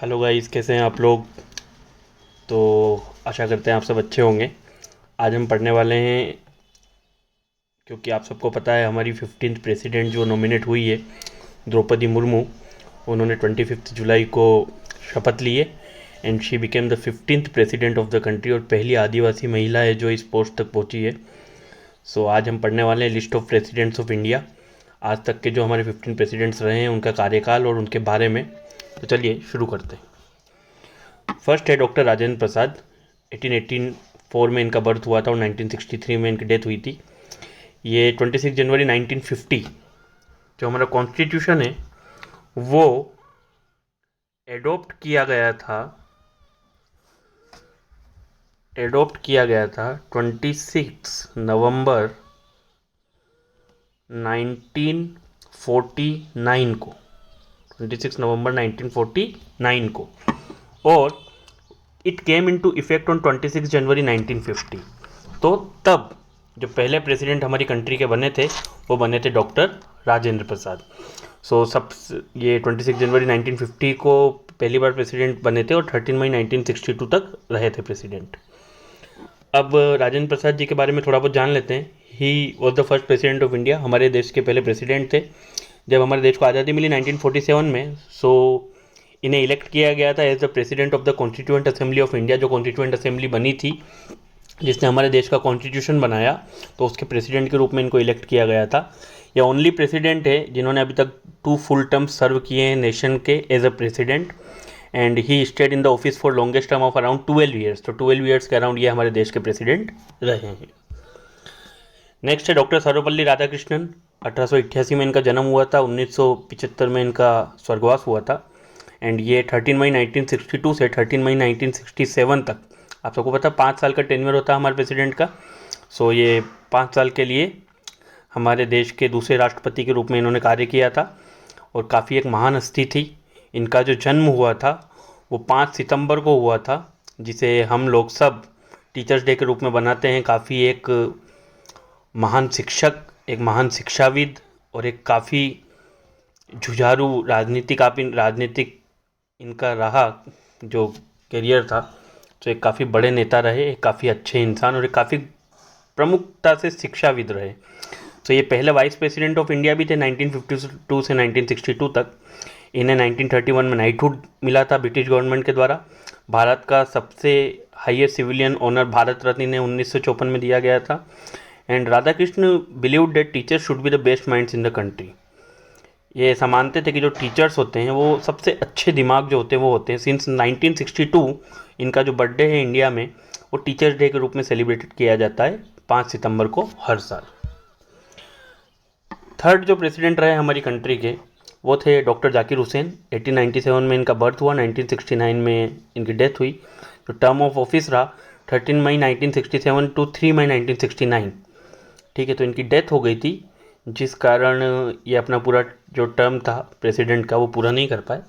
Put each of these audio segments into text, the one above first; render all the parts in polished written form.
Hello guys, कैसे हैं आप लोग। तो आशा करते हैं आप सब अच्छे होंगे। आज हम पढ़ने वाले हैं, क्योंकि आप सबको पता है हमारी 15th प्रेसिडेंट जो नॉमिनेट हुई है, द्रौपदी मुर्मू, उन्होंने 25 जुलाई को शपथ ली है and she became the 15th president of the country और पहली आदिवासी महिला है जो इस पोस्ट तक पहुंची है। सो आज हम पढ़ने वाले हैं list of presidents of India, आज तक के जो हमारे 15 प्रेसिडेंट्स रहे हैं उनका कार्यकाल और उनके बारे में। तो चलिए शुरू करते हैं। फर्स्ट है डॉक्टर राजेंद्र प्रसाद। 1884 में इनका बर्थ हुआ था और 1963 में इनकी डेथ हुई थी। ये 26 जनवरी 1950 जो हमारा कॉन्स्टिट्यूशन है वो एडोप्ट किया गया था 26 नवंबर 1949 को, 26 नवंबर 1949 को, और it came into effect on 26 January 1950। तो तब जो पहले प्रेसिडेंट हमारी कंट्री के बने थे वो बने थे डॉक्टर राजेंद्र प्रसाद। सो सब ये 26 जनवरी 1950 को पहली बार प्रेसिडेंट बने थे और 13 मई 1962 तक रहे थे प्रेसिडेंट। अब राजेंद्र प्रसाद जी के बारे में थोड़ा बहुत जान लेते हैं। ही was the first president of India, हमारे देश के पहले प्रेसिडेंट थे। जब हमारे देश को आज़ादी मिली 1947 में, सो इन्हें इलेक्ट किया गया था as the president of the constituent assembly of India. जो कॉन्स्टिट्यूएंट असेंबली बनी थी जिसने हमारे देश का कॉन्स्टिट्यूशन बनाया, तो उसके प्रेसिडेंट के रूप में इनको इलेक्ट किया गया था। ये ओनली प्रेसिडेंट है जिन्होंने अभी तक 2 फुल टर्म सर्व किए हैं नेशन के as a president, and he stayed in the office for longest term of around 12 years. तो 12 ईयर्स के अराउंड ये हमारे देश के प्रेसिडेंट रहे हैं। नेक्स्ट है डॉक्टर सर्वपल्ली राधाकृष्णन। 1888 में इनका जन्म हुआ था, 1975 में इनका स्वर्गवास हुआ था, एंड ये 13 मई 1962 से 13 मई 1967 तक, आप सबको पता 5 साल का टेन्योर होता है हमारे प्रेसिडेंट का। सो ये 5 साल के लिए हमारे देश के दूसरे राष्ट्रपति के रूप में इन्होंने कार्य किया था और काफ़ी एक महान हस्ती थी। इनका जो जन्म हुआ था वो 5 सितंबर को हुआ था, जिसे हम लोग सब टीचर्स डे के रूप में बनाते हैं। काफ़ी एक महान शिक्षक, एक महान शिक्षाविद और एक काफ़ी जुझारू राजनीतिक इनका रहा जो करियर था। तो एक काफ़ी बड़े नेता रहे, एक काफ़ी अच्छे इंसान और एक काफ़ी प्रमुखता से शिक्षाविद रहे। तो ये पहले वाइस प्रेसिडेंट ऑफ इंडिया भी थे 1952 से 1962 तक। इन्हें 1931 में नाइटहुड मिला था ब्रिटिश गवर्नमेंट के द्वारा। भारत का सबसे हाईएस्ट सिविलियन ऑनर भारत रत्न इन्हें 1954 में दिया गया था। And Radhakrishna believed that teachers should be the best minds in the country. ये ऐसा मानते थे कि जो टीचर्स होते हैं वो सबसे अच्छे दिमाग जो होते हैं वो होते हैं। सिंस 1962 इनका जो बर्थडे है इंडिया में वो टीचर्स डे के रूप में सेलिब्रेटेड किया जाता है 5 सितंबर को हर साल। थर्ड जो प्रेसिडेंट रहे हमारी कंट्री के वो थे डॉक्टर जाकिर हुसैन। 1897 में इनका बर्थ हुआ, 1969 में इनकी डेथ हुई। जो टर्म ऑफ ऑफिस रहा 13 मई 1967 टू 3 मई 1969। ठीक है, तो इनकी डेथ हो गई थी जिस कारण ये अपना पूरा जो टर्म था प्रेसिडेंट का वो पूरा नहीं कर पाए।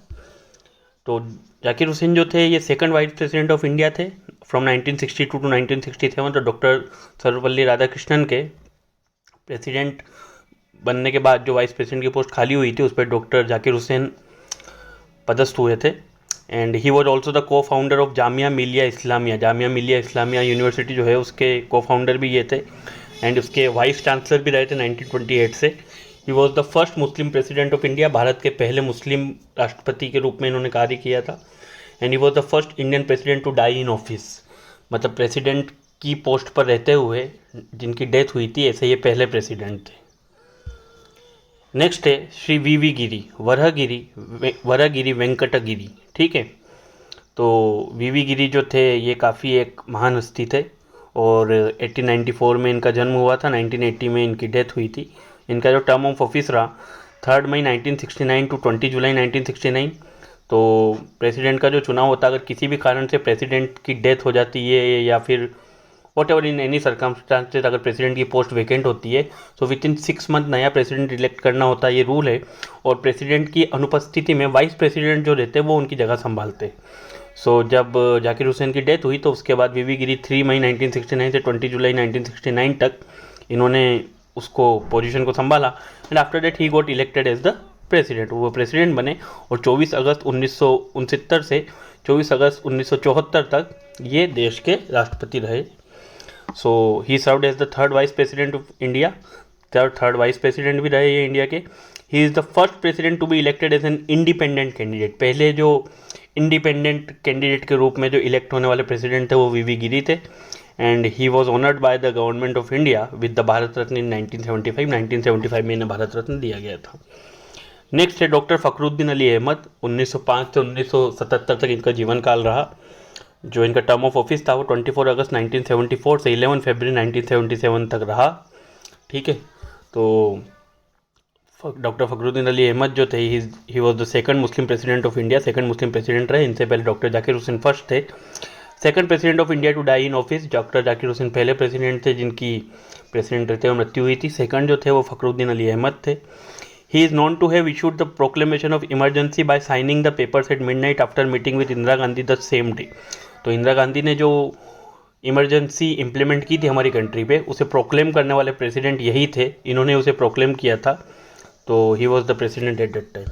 तो जाकिर हुसैन जो थे ये second vice president of India थे फ्रॉम 1962 टू 1967। तो डॉक्टर सर्वपल्ली राधाकृष्णन के प्रेसिडेंट बनने के बाद जो वाइस प्रेसिडेंट की पोस्ट खाली हुई थी उस पर डॉक्टर जाकिर हुसैन पदस्थ हुए थे। And he was also the को founder of Jamia Millia Islamia university जो है उसके को फाउंडर भी ये थे, एंड उसके वाइस चांसलर भी रहे थे 1928 से। ही was the first Muslim president of India, Bharat के पहले मुस्लिम राष्ट्रपति के रूप में इन्होंने कार्य किया था। And he was the first Indian president to die in office, मतलब प्रेसिडेंट की पोस्ट पर रहते हुए जिनकी डेथ हुई थी, ऐसे ये पहले प्रेसिडेंट थे। नेक्स्ट है श्री वी गिरी, वरहगिरी वेंकटगिरी। ठीक है, तो वी गिरी जो थे ये काफ़ी एक महान हस्ती थे और 1894 में इनका जन्म हुआ था, 1980 में इनकी डेथ हुई थी। इनका जो टर्म ऑफ ऑफिस रहा 3 मई 1969 टू 20 जुलाई 1969। तो प्रेसिडेंट का जो चुनाव होता है, अगर किसी भी कारण से प्रेसिडेंट की डेथ हो जाती है या फिर what ever in any circumstances अगर प्रेसिडेंट की पोस्ट वेकेंट होती है तो विद इन 6 मंथ नया प्रेसिडेंट इलेक्ट करना होता है, ये रूल है। और प्रेसिडेंट की अनुपस्थिति में वाइस प्रेसिडेंट जो रहते हैं वो उनकी जगह संभालते। सो जब जाकिर हुसैन की डेथ हुई तो उसके बाद वी गिरी 3 मई 1969 से 20 जुलाई 1969 तक इन्होंने उसको पोजीशन को संभाला, and after that he got elected as the president, वो प्रेसिडेंट बने और 24 अगस्त 1969 से 24 अगस्त 1974 तक ये देश के राष्ट्रपति रहे। So he served as the third vice president of India, third vice president भी रहे ये इंडिया के। He is the first president to be elected as an independent candidate, पहले जो इंडिपेंडेंट कैंडिडेट के रूप में जो इलेक्ट होने वाले प्रेसिडेंट थे वो वी गिरी थे। And he was honoured by the government of India with the Bharat Ratna in 1975 में इन्हें भारत रत्न दिया गया था। नेक्स्ट है डॉक्टर फखरुद्दीन अली अहमद, 1905 से 1977 तक इनका जीवन काल रहा। जो इनका टर्म ऑफ ऑफिस था वो 24 अगस्त 1974 से 11 फरवरी 1977 तक रहा। ठीक है, तो डॉक्टर फखरुद्दीन अली अहमद जो थे he was the second Muslim president of India, second Muslim president रहे। इनसे पहले डॉक्टर जाकिर हुसैन फर्स्ट थे, second president of India to die in office. Doctor Zakir Hussain पहले प्रेसिडेंट थे जिनकी प्रेसिडेंट रहते हुए मृत्यु हुई थी। सेकंड जो थे वो फखरुद्दीन अली अहमद थे। He is known to have issued the proclamation of emergency by signing the papers at midnight after meeting with Indira Gandhi the same day. तो इंदिरा गांधी ने जो इमरजेंसी इम्प्लीमेंट की थी हमारी कंट्री पे, उसे प्रोक्लेम करने वाले प्रेसिडेंट यही थे, इन्होंने उसे प्रोक्लेम किया था। तो ही was the president at that time.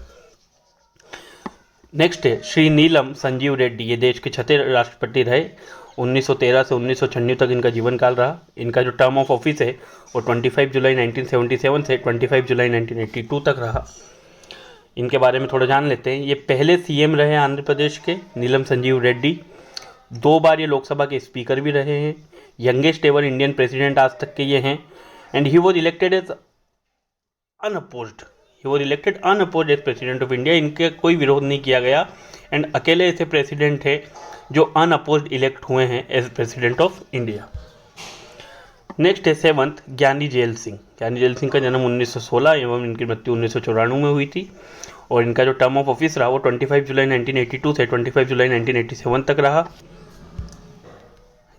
Next है श्री नीलम संजीव रेड्डी, ये देश के 6थे राष्ट्रपति रहे। 1913 से 1996 तक इनका जीवन काल रहा। इनका जो टर्म ऑफ ऑफिस है वो 25 जुलाई 1977 से 25 जुलाई 1982 तक रहा। इनके बारे में थोड़ा जान लेते हैं। ये पहले सीएम रहे आंध्र प्रदेश के, नीलम संजीव रेड्डी। 2 बार ये लोकसभा के स्पीकर भी रहे हैं। यंगेस्ट एवर इंडियन प्रेसिडेंट आज तक के ये हैं। And he was elected as unopposed, he was elected unopposed as president of India. इनके कोई विरोध नहीं किया गया एंड अकेले ऐसे प्रेसिडेंट थे जो अनअपोज्ड इलेक्ट हुए हैं as president of India. Next है 7th ज्ञानी जैल सिंह। ज्ञानी जैल सिंह का जन्म 1916 एवं इनकी मृत्यु 1994 में हुई थी और इनका जो टर्म ऑफ ऑफिस रहा वो 25 जुलाई 1982 से 25 जुलाई 1987 तक रहा।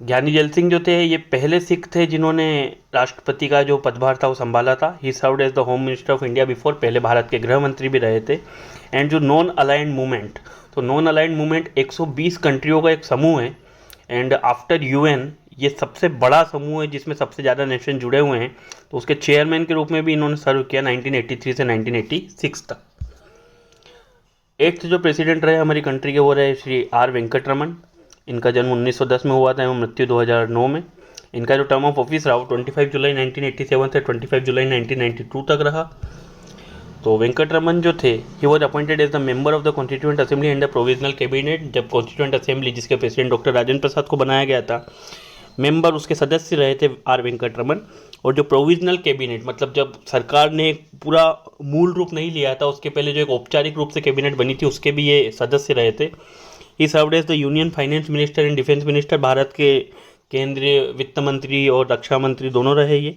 ज्ञानी जैल सिंह जो थे ये पहले सिख थे जिन्होंने राष्ट्रपति का जो पदभार था वो संभाला था। He served as the home minister of India before, पहले भारत के गृह मंत्री भी रहे थे। एंड जो नॉन अलाइंड मूवमेंट, तो नॉन अलाइंड मूवमेंट 120 कंट्रियों का एक समूह है एंड आफ्टर यूएन ये सबसे बड़ा समूह है जिसमें सबसे ज़्यादा नेशन जुड़े हुए हैं। तो उसके चेयरमैन के रूप में भी इन्होंने सर्व किया 1983 से 1986 तक। 8th जो प्रेसिडेंट रहे हमारी कंट्री के वो रहे श्री आर वेंकटरमन। इनका जन्म 1910 में हुआ था एवं मृत्यु 2009 में। इनका जो टर्म ऑफ ऑफिस रहा वो 25 जुलाई 1987 से 25 जुलाई 1992 तक रहा। तो वेंकटरमन जो थे he was appointed as the member of the constituent assembly and the provisional cabinet. जब कॉन्स्टिट्यूएंट असेंबली जिसके प्रेसिडेंट डॉक्टर राजेंद्र प्रसाद को बनाया गया था, मेंबर उसके सदस्य रहे थे आर वेंकटरमन। और जो प्रोविजनल कैबिनेट मतलब जब सरकार ने पूरा मूल रूप नहीं लिया था उसके पहले जो एक औपचारिक रूप से कैबिनेट बनी थी उसके भी ये सदस्य रहे थे। He served as the union finance minister and defence minister, Bharat के केंद्रीय वित्त मंत्री और रक्षा मंत्री दोनों रहे ये।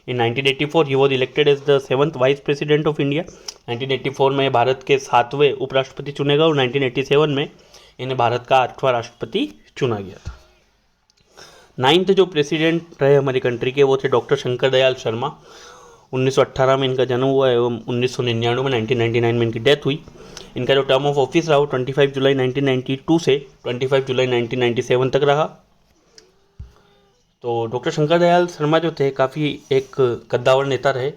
In 1984 he was elected as the 7th vice president of India. 1984 में भारत के 7वें उपराष्ट्रपति चुने गए और 1987 में इन्हें भारत का 8वां राष्ट्रपति चुना गया था। 9th जो प्रेसिडेंट रहे हमारी कंट्री के वो थे डॉक्टर शंकर दयाल शर्मा। 1918 में इनका जन्म हुआ एवं 1999 में 1999 में इनकी डेथ हुई। इनका जो टर्म ऑफ ऑफिस रहा वो 25 जुलाई 1992 से 25 जुलाई 1997 तक रहा। तो डॉक्टर शंकर दयाल शर्मा जो थे काफ़ी एक कद्दावर नेता रहे।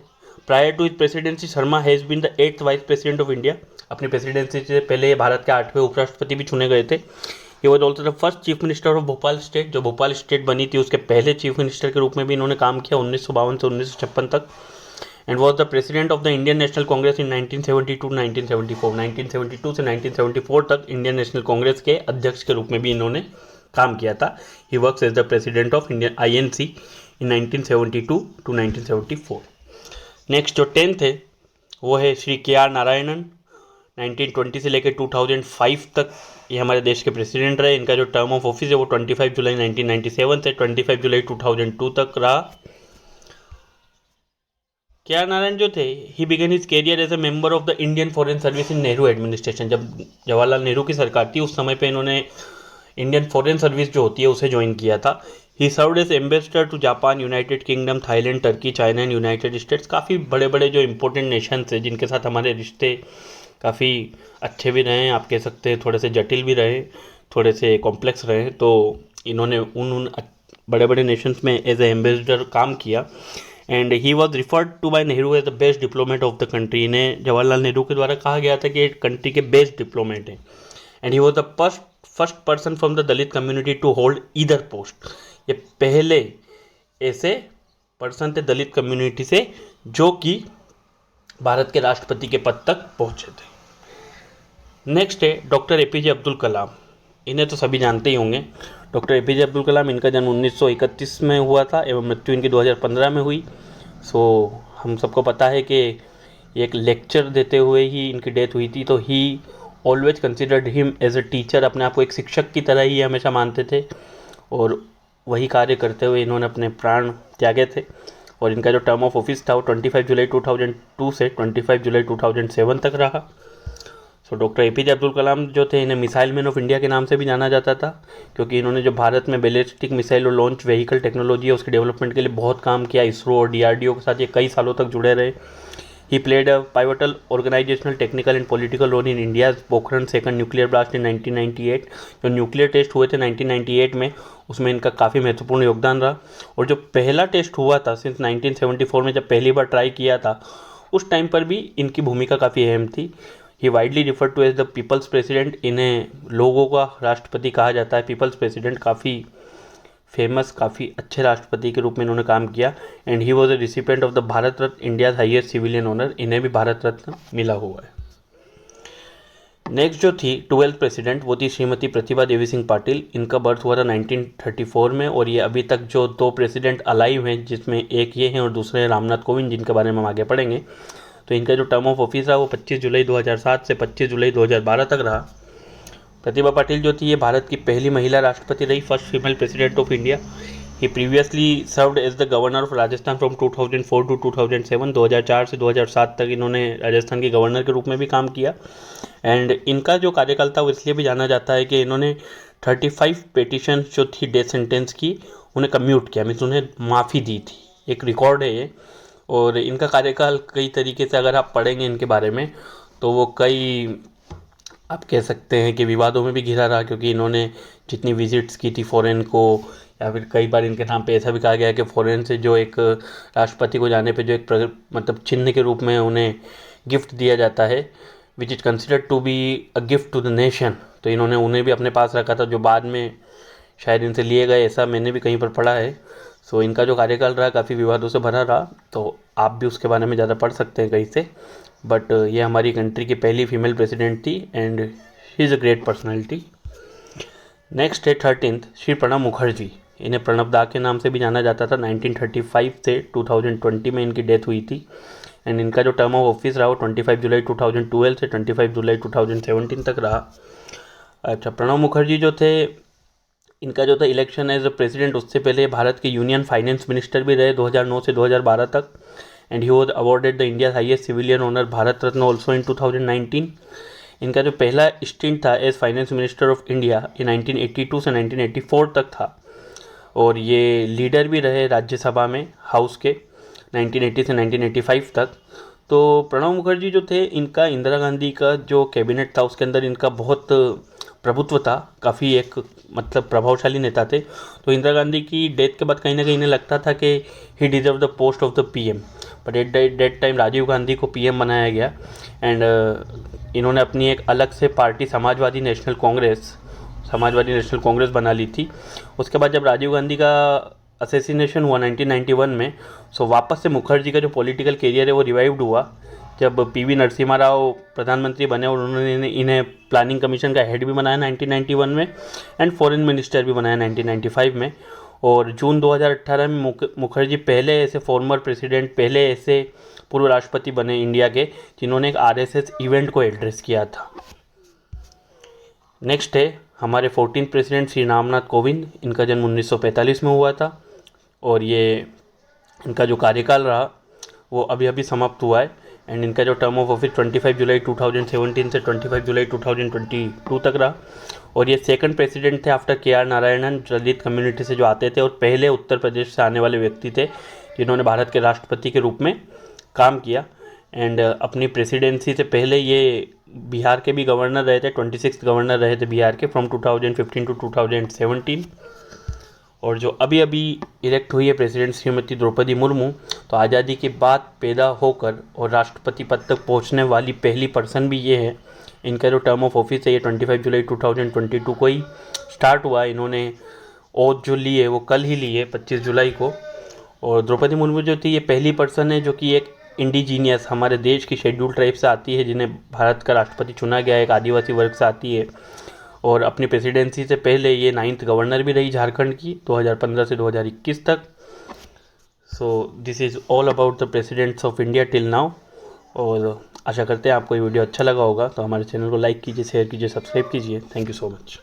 Prior to his presidency Sharma has been the 8th vice president of India. अपनी प्रेसिडेंसी से पहले भारत के 8वें उपराष्ट्रपति भी चुने गए थे। He was also the first chief minister of Bhopal state. जो भोपाल स्टेट बनी थी उसके पहले चीफ मिनिस्टर के रूप में भी इन्होंने काम किया 1952 से 1956 तक। And was the president of the Indian National Congress in 1972 से 1974 तक इंडियन नेशनल कांग्रेस के अध्यक्ष के रूप में भी इन्होंने काम किया था। He works as the president of Indian INC in 1972 to 1974। Next जो 10th है वो है श्री KR नारायणन। 1920 से लेकर 2005 तक ये हमारे देश के प्रेसिडेंट रहे। इनका जो टर्म ऑफ ऑफिस है वो 25 जुलाई 1997 से 25 जुलाई 2002 तक रहा। KR नारायण जो थे he began his career as a member of the Indian foreign service in Nehru administration. जब जवाहरलाल नेहरू की सरकार थी उस समय पे इन्होंने इंडियन फॉरेन सर्विस जो होती है उसे ज्वाइन किया था। He served as ambassador to Japan, United Kingdom, Thailand, Turkey, China and United States. काफ़ी बड़े बड़े जो इंपॉर्टेंट नेशंस हैं जिनके साथ हमारे रिश्ते काफ़ी अच्छे भी रहे, आप कह सकते हैं थोड़े से जटिल भी रहे, थोड़े से कॉम्प्लेक्स रहे। तो इन्होंने उन बड़े बड़े नेशंस में एज ए एम्बेसडर काम किया। And he was referred to by Nehru as the best diplomat of the country. इन्हें जवाहरलाल नेहरू के द्वारा कहा गया था कि कंट्री के बेस्ट डिप्लोमेट हैं। And he was the first person from the Dalit community to hold either post. ये पहले ऐसे पर्सन थे दलित कम्युनिटी से जो कि भारत के राष्ट्रपति के पद तक पहुंचे थे। नेक्स्ट है डॉक्टर एपीजे अब्दुल कलाम। इन्हें तो सभी जानते ही होंगे। डॉक्टर एपीजे अब्दुल कलाम, इनका जन्म 1931 में हुआ था एवं मृत्यु इनकी 2015 में हुई। सो हम सबको पता है कि एक लेक्चर देते हुए ही इनकी डेथ हुई थी। तो he always considered him as a teacher. अपने आप को एक शिक्षक की तरह ही हमेशा मानते थे और वही कार्य करते हुए इन्होंने अपने प्राण त्यागे थे। और इनका जो टर्म ऑफ ऑफिस था वो 25 जुलाई 2002 से 25 जुलाई 2007 तक रहा। So doctor APJ Abdul Kalam जो थे, इन्हें मिसाइल मैन ऑफ इंडिया के नाम से भी जाना जाता था, क्योंकि इन्होंने जो भारत में बैलिस्टिक मिसाइल और लॉन्च व्हीकल टेक्नोलॉजी है उसके डेवलपमेंट के लिए बहुत काम किया। इसरो और डीआरडीओ के साथ ये कई सालों तक जुड़े रहे। He played a pivotal organisational technical and political role in India Pokhran second nuclear blast in 1998। जो न्यूक्लियर टेस्ट हुए थे 1998 में, उसमें इनका काफ़ी महत्वपूर्ण योगदान रहा। और जो पहला टेस्ट हुआ था सिंस 1974 में, जब पहली बार ट्राई किया था, उस टाइम पर भी इनकी भूमिका काफ़ी अहम थी। He widely refer to as the people's president. इन्हें लोगों का राष्ट्रपति कहा जाता है। पीपल्स प्रेसिडेंट काफ़ी फेमस, काफ़ी अच्छे राष्ट्रपति के रूप में इन्होंने काम किया। And he was a recipient of the Bharat Ratna, India highest civilian honour. इन्हें भी भारत रत्न मिला हुआ है। नेक्स्ट जो थी 12th प्रेसिडेंट, वो थी श्रीमती प्रतिभा देवी सिंह पाटिल। इनका बर्थ हुआ था 1934 में और ये अभी तक जो 2 प्रेसिडेंट अलाइव हैं, जिसमें एक ये हैं और दूसरे हैं रामनाथ कोविंद, जिनके बारे में हम आगे पढ़ेंगे। तो इनका जो टर्म ऑफ ऑफिस रहा वो 25 जुलाई 2007 से 25 जुलाई 2012 तक रहा। प्रतिभा पाटिल जो थी ये भारत की पहली महिला राष्ट्रपति रही, first female president of India. He previously served as the governor of Rajasthan from 2004 to 2007। 2004 से 2007 तक इन्होंने राजस्थान के गवर्नर के रूप में भी काम किया। एंड इनका जो कार्यकाल था वो इसलिए भी जाना जाता है कि इन्होंने 35 पेटिशन जो थी डेथ सेंटेंस की, उन्हें कम्यूट किया, मीन्स उन्हें माफ़ी दी थी। एक रिकॉर्ड है ये। और इनका कार्यकाल कई तरीके से अगर आप पढ़ेंगे इनके बारे में, तो वो कई, आप कह सकते हैं कि विवादों में भी घिरा रहा, क्योंकि इन्होंने जितनी विजिट्स की थी फॉरेन को, या फिर कई बार इनके नाम पे ऐसा भी कहा गया है कि फॉरेन से जो एक राष्ट्रपति को जाने पे जो एक मतलब चिन्ह के रूप में उन्हें गिफ्ट दिया जाता है, which is considered to be a gift to the nation. तो इन्होंने उन्हें भी अपने पास रखा था, जो बाद में शायद इनसे लिए गए, ऐसा मैंने भी कहीं पर पढ़ा है। सो इनका जो कार्यकाल रहा काफ़ी विवादों से भरा रहा, तो आप भी उसके बारे में ज़्यादा पढ़ सकते हैं कहीं से। बट ये हमारी कंट्री की पहली फीमेल प्रेसिडेंट थी and she is a great personality. Next है 13th श्री प्रणब मुखर्जी। इन्हें प्रणब दा के नाम से भी जाना जाता था। 1935 से 2020 में इनकी डेथ हुई थी। एंड इनका जो टर्म ऑफ ऑफिस रहा वो 25 जुलाई 2012 से 25 जुलाई 2017 तक रहा। अच्छा, प्रणब मुखर्जी जो थे, इनका जो था इलेक्शन एज अ प्रेसिडेंट, उससे पहले भारत के यूनियन फाइनेंस मिनिस्टर भी रहे 2009 से 2012 तक। And he was awarded the India highest civilian honour Bharat Ratna also in 2019। इनका जो पहला स्टिंट था as finance minister of India ये 1982 से 1984 तक था। और ये लीडर भी रहे राज्यसभा में, हाउस के, 1980 से 1985 तक। तो प्रणब मुखर्जी जो थे, इनका इंदिरा गांधी का जो कैबिनेट था उसके अंदर इनका बहुत प्रभुत्व था, काफ़ी एक मतलब प्रभावशाली नेता थे। तो इंदिरा गांधी की डेथ के बाद कहीं ना कहीं इन्हें लगता था कि he deserve the post of the PM, but at that time Rajiv Gandhi को पीएम बनाया गया। एंड इन्होंने अपनी एक अलग से पार्टी समाजवादी नेशनल कांग्रेस बना ली थी। उसके बाद जब राजीव गांधी का असेसिनेशन हुआ 1991 में, सो वापस से मुखर्जी का जो पॉलिटिकल करियर है वो रिवाइव्ड हुआ जब पीवी नरसिम्हा राव प्रधानमंत्री बने और उन्होंने इन्हें प्लानिंग कमीशन का हेड भी बनाया 1991 में एंड फॉरेन मिनिस्टर भी बनाया 1995 में। और जून 2018 में मुखर्जी पहले ऐसे फॉर्मर प्रेसिडेंट, पहले ऐसे पूर्व राष्ट्रपति बने इंडिया के जिन्होंने एक आरएसएस इवेंट को एड्रेस किया था। नेक्स्ट है हमारे 14th प्रेसिडेंट श्री रामनाथ कोविंद। इनका जन्म 1945 में हुआ था और ये इनका जो कार्यकाल रहा वो अभी समाप्त हुआ है। एंड इनका जो टर्म ऑफ ऑफिस 25 जुलाई 2017 से 25 जुलाई 2022 तक रहा। और ये सेकंड प्रेसिडेंट थे आफ्टर के आर नारायणन, दलित कम्युनिटी से जो आते थे और पहले उत्तर प्रदेश से आने वाले व्यक्ति थे जिन्होंने भारत के राष्ट्रपति के रूप में काम किया। एंड अपनी प्रेसिडेंसी से पहले ये बिहार के भी गवर्नर रहे थे, 26th गवर्नर रहे थे बिहार के फ्रॉम 2015 टू 2017। और जो अभी अभी इलेक्ट हुई है प्रेसिडेंट श्रीमती द्रौपदी मुर्मू, तो आज़ादी के बाद पैदा होकर और राष्ट्रपति पद तक पहुंचने वाली पहली पर्सन भी ये है। इनका जो टर्म ऑफ ऑफिस है ये 25 जुलाई 2022 को ही स्टार्ट हुआ है। इन्होंने ओथ जो ली है वो कल ही ली है 25 जुलाई को। और द्रौपदी मुर्मू जो थी ये पहली पर्सन है जो कि एक इंडिजीनियस हमारे देश की शेड्यूल ट्राइब से आती है, जिन्हें भारत का राष्ट्रपति चुना गया है, एक आदिवासी वर्ग से आती है। और अपनी प्रेसिडेंसी से पहले ये 9th गवर्नर भी रही झारखंड की 2015 से 2021 तक। So this is all about the presidents of India till now. और आशा करते हैं आपको ये वीडियो अच्छा लगा होगा, तो हमारे चैनल को लाइक कीजिए, शेयर कीजिए, सब्सक्राइब कीजिए। Thank you so much.